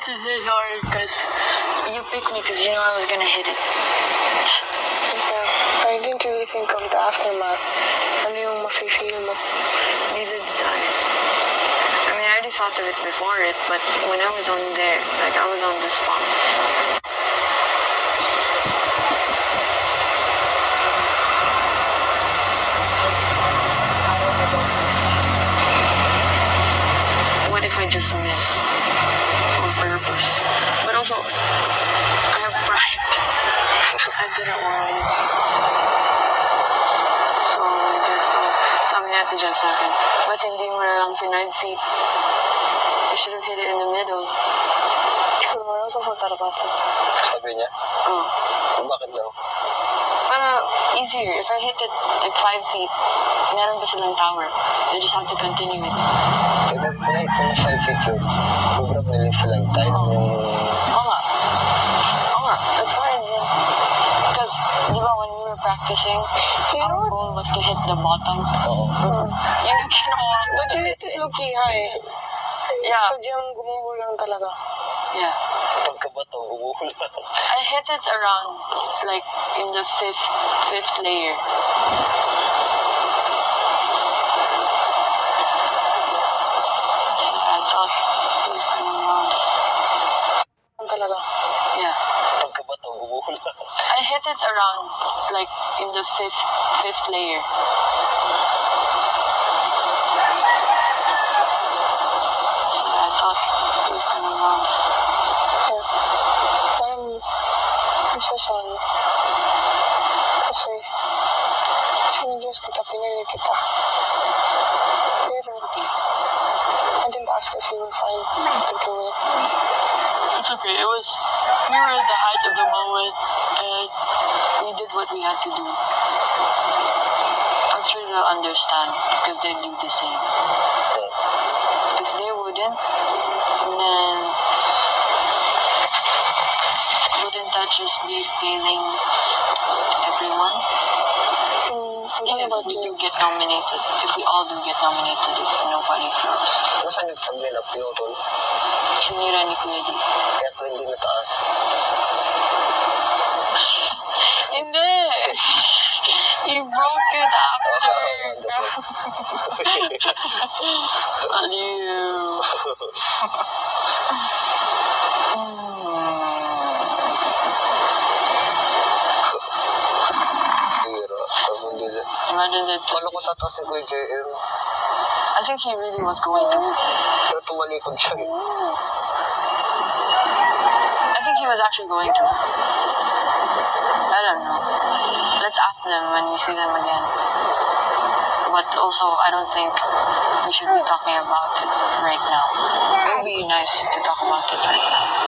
to say sorry because you picked me because you know I was gonna hit it. Yeah, I didn't really think of the aftermath. Ano yung mafe-feel mo? Neither did I. I mean, I already thought of it before it, but when I was on there, like I was on the spot. What if I just miss on purpose? But also, I have pride. I didn't want to miss. So, just, sabi natin dyan sa akin, ba't hindi mo na lang 5 feet? I should have hit it in the middle. True, I also forgot about that. Sabi niya? Oh. Bakit daw? Para easier. If I hit it like 5 feet, meron ba silang tower? They just have to continue it. Even night kung 5 feet yun, gugrab nila yung flag time yung... Oo nga. Oo nga. That's why I did. Because, di ba, when we were practicing, our goal was to hit the bottom. Oo. Yun yung ginawa ko. But you hit it low-key high. Yeah. Sadyang gumuho lang talaga. Yeah. Pagkabato, umuhula. I hit it around, like, in the fifth layer. So I thought it was gonna bounce. Talaga. Yeah. Pagkabato, umuhula. I hit it around, like, in the fifth layer. So I thought it was gonna bounce. Yeah. I'm so sorry. Kasi, sinadjust kita, pinili kita. Pero, Okay. I didn't ask if you were fine to do it. It's okay. We were at the height of the moment, and we did what we had to do. I'm sure they'll understand, because they do the same. If they wouldn't, then wouldn't that just be failing everyone? What Even if about we you? do get nominated, if we all do get nominated, if nobody throws. Nasaan yung flag nila? Pinutol? Sinira ni Kuya D. Kaya pa hindi nataas. Hindi! He broke it after. Aliw. Siguro. Sabi nila. Imagine that. Paano ko tataas si Kuya JR? I think he really was going to. Pero tumalikod siya. I think he was actually going to. I don't know. Let's ask them when we see them again. But also, I don't think we should be talking about it right now. It would be nice to talk about it right now.